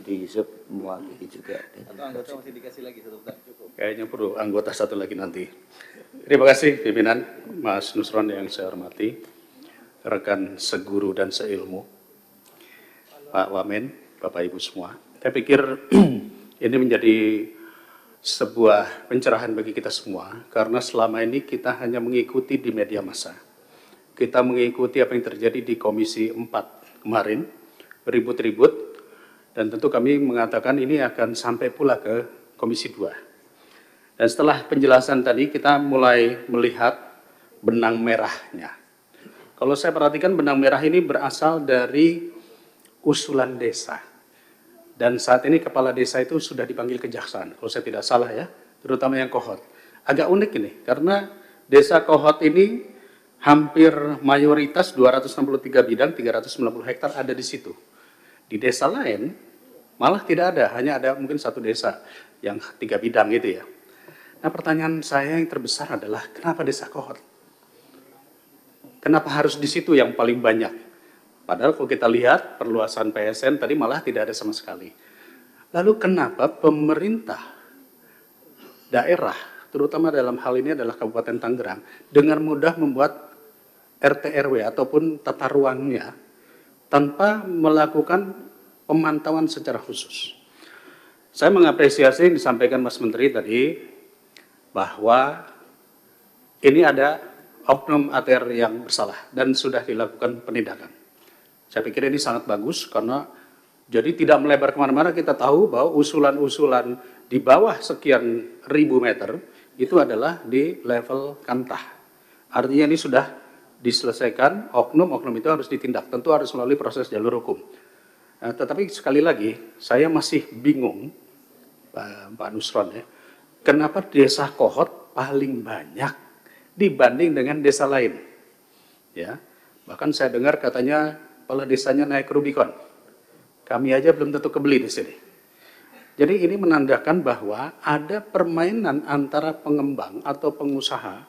Yudi Yusuf mewakili juga. Atau anggota masih dikasih lagi satu tak cukup? Kayaknya perlu anggota satu lagi nanti. Terima kasih pimpinan, Mas Nusron yang saya hormati, rekan seguru dan seilmu, Pak Wamen, Bapak Ibu semua. Saya pikir ini menjadi sebuah pencerahan bagi kita semua, karena selama ini kita hanya mengikuti di media massa. Kita mengikuti apa yang terjadi di Komisi 4 kemarin, ribut-ribut, dan tentu kami mengatakan ini akan sampai pula ke Komisi 2. Dan setelah penjelasan tadi, kita mulai melihat benang merahnya. Kalau saya perhatikan, benang merah ini berasal dari usulan desa. Dan saat ini kepala desa itu sudah dipanggil kejaksaan, kalau saya tidak salah ya, terutama yang Kohot. Agak unik ini, karena desa Kohot ini hampir mayoritas 263 bidang, 390 hektar ada di situ. Di desa lain malah tidak ada, hanya ada mungkin satu desa yang 3 bidang gitu ya. Nah, pertanyaan saya yang terbesar adalah kenapa desa Kohot? Kenapa harus di situ yang paling banyak? Padahal kalau kita lihat perluasan PSN tadi malah tidak ada sama sekali. Lalu kenapa pemerintah daerah, terutama dalam hal ini adalah Kabupaten Tangerang, dengan mudah membuat RT RW ataupun tata ruangnya tanpa melakukan pemantauan secara khusus? Saya mengapresiasi yang disampaikan Mas Menteri tadi, bahwa ini ada oknum ATR yang bersalah dan sudah dilakukan penindakan. Saya pikir ini sangat bagus karena jadi tidak melebar kemana-mana. Kita tahu bahwa usulan-usulan di bawah sekian ribu meter itu adalah di level kantah. Artinya ini sudah diselesaikan, oknum-oknum itu harus ditindak. Tentu harus melalui proses jalur hukum. Nah, tetapi sekali lagi, saya masih bingung, Pak Nusron ya, kenapa desa Kohot paling banyak dibanding dengan desa lain? Ya, bahkan saya dengar katanya kepala desanya naik Rubicon. Kami aja belum tentu kebeli di sini. Jadi ini menandakan bahwa ada permainan antara pengembang atau pengusaha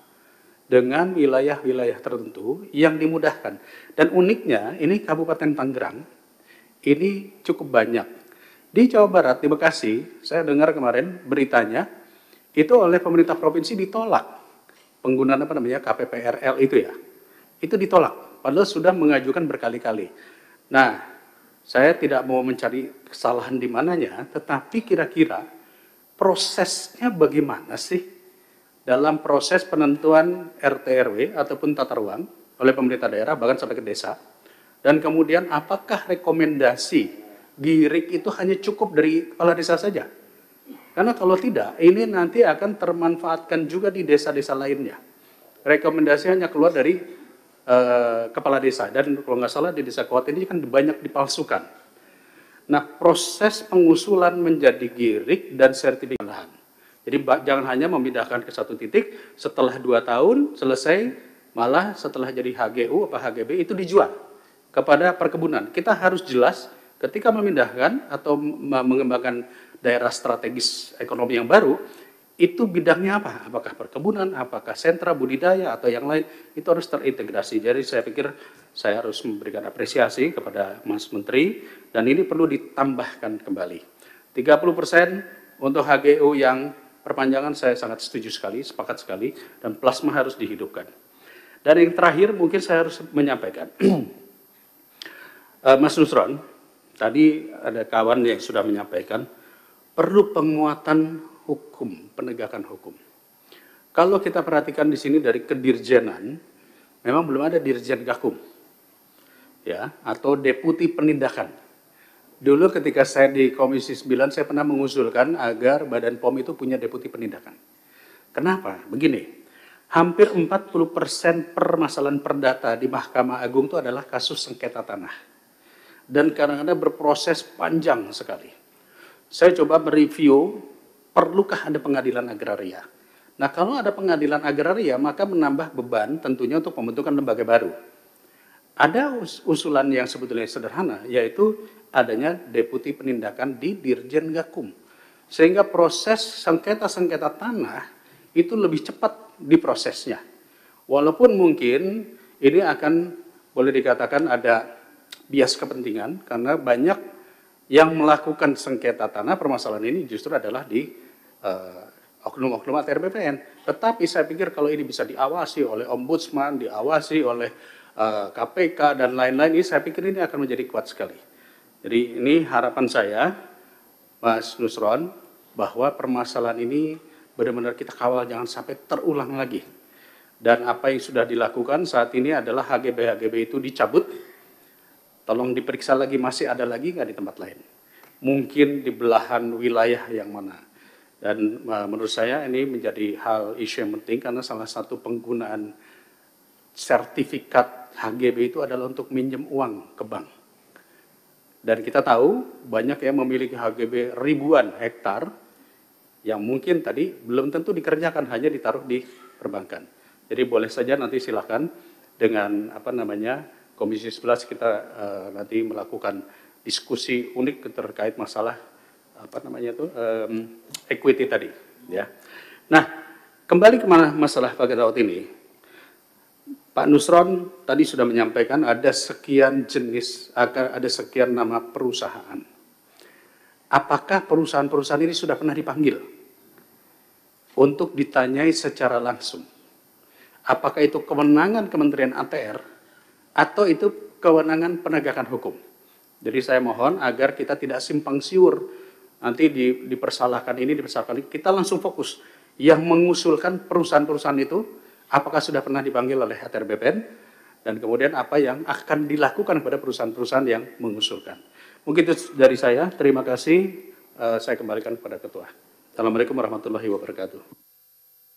dengan wilayah-wilayah tertentu yang dimudahkan. Dan uniknya ini Kabupaten Tangerang ini cukup banyak. Di Jawa Barat, di Bekasi, saya dengar kemarin beritanya, itu oleh pemerintah provinsi ditolak penggunaan KPPRL itu ya. Itu ditolak, padahal sudah mengajukan berkali-kali. Nah, saya tidak mau mencari kesalahan di mananya, tetapi kira-kira prosesnya bagaimana sih dalam proses penentuan RT RW ataupun tata ruang oleh pemerintah daerah bahkan sampai ke desa. Dan kemudian apakah rekomendasi GIRIK itu hanya cukup dari kepala desa saja? Karena kalau tidak, ini nanti akan termanfaatkan juga di desa-desa lainnya. Rekomendasi hanya keluar dari kepala desa. Dan kalau nggak salah di desa Kohot ini kan banyak dipalsukan. Nah, proses pengusulan menjadi GIRIK dan sertifikat lahan. Jadi jangan hanya memindahkan ke satu titik, setelah 2 tahun selesai, malah setelah jadi HGU atau HGB itu dijual kepada perkebunan. Kita harus jelas ketika memindahkan atau mengembangkan daerah strategis ekonomi yang baru, itu bidangnya apa? Apakah perkebunan, apakah sentra budidaya, atau yang lain, itu harus terintegrasi. Jadi saya pikir saya harus memberikan apresiasi kepada Mas Menteri, dan ini perlu ditambahkan kembali. 30% untuk HGU yang perpanjangan saya sangat setuju sekali, sepakat sekali, dan plasma harus dihidupkan. Dan yang terakhir mungkin saya harus menyampaikan, Mas Nusron, tadi ada kawan yang sudah menyampaikan, perlu penguatan hukum, penegakan hukum. Kalau kita perhatikan di sini dari kedirjenan, memang belum ada dirjen gakum, ya, atau deputi penindakan. Dulu ketika saya di Komisi 9, saya pernah mengusulkan agar Badan POM itu punya deputi penindakan. Kenapa? Begini, hampir 40% permasalahan perdata di Mahkamah Agung itu adalah kasus sengketa tanah. Dan kadang-kadang berproses panjang sekali. Saya coba mereview, perlukah ada pengadilan agraria? Nah, kalau ada pengadilan agraria, maka menambah beban tentunya untuk pembentukan lembaga baru. Ada usulan yang sebetulnya sederhana, yaitu adanya deputi penindakan di Dirjen Gakum. Sehingga proses sengketa-sengketa tanah itu lebih cepat diprosesnya. Walaupun mungkin ini akan boleh dikatakan ada bias kepentingan, karena banyak Yang melakukan sengketa tanah permasalahan ini justru adalah di oknum-oknum ATR BPN. Tetapi saya pikir kalau ini bisa diawasi oleh Ombudsman, diawasi oleh KPK dan lain-lain, ini saya pikir ini akan menjadi kuat sekali. Jadi ini harapan saya, Mas Nusron, bahwa permasalahan ini benar-benar kita kawal jangan sampai terulang lagi. Dan apa yang sudah dilakukan saat ini adalah HGB itu dicabut. Tolong diperiksa lagi, masih ada lagi nggak di tempat lain? Mungkin di belahan wilayah yang mana? Dan menurut saya ini menjadi hal isu yang penting karena salah satu penggunaan sertifikat HGB itu adalah untuk minjem uang ke bank. Dan kita tahu banyak yang memiliki HGB ribuan hektar yang mungkin tadi belum tentu dikerjakan, hanya ditaruh di perbankan. Jadi boleh saja nanti silakan dengan Komisi 11 kita nanti melakukan diskusi unik terkait masalah equity tadi, ya. Nah, kembali ke masalah pakai laut ini, Pak Nusron tadi sudah menyampaikan ada sekian jenis, ada sekian nama perusahaan. Apakah perusahaan-perusahaan ini sudah pernah dipanggil untuk ditanyai secara langsung? Apakah itu kewenangan Kementerian ATR atau itu kewenangan penegakan hukum? Jadi saya mohon agar kita tidak simpang siur, nanti dipersalahkan ini, dipersalahkan ini, kita langsung fokus. Yang mengusulkan perusahaan-perusahaan itu, apakah sudah pernah dipanggil oleh ATR BPN, dan kemudian apa yang akan dilakukan kepada perusahaan-perusahaan yang mengusulkan. Mungkin itu dari saya, terima kasih, saya kembalikan kepada Ketua. Assalamualaikum warahmatullahi wabarakatuh.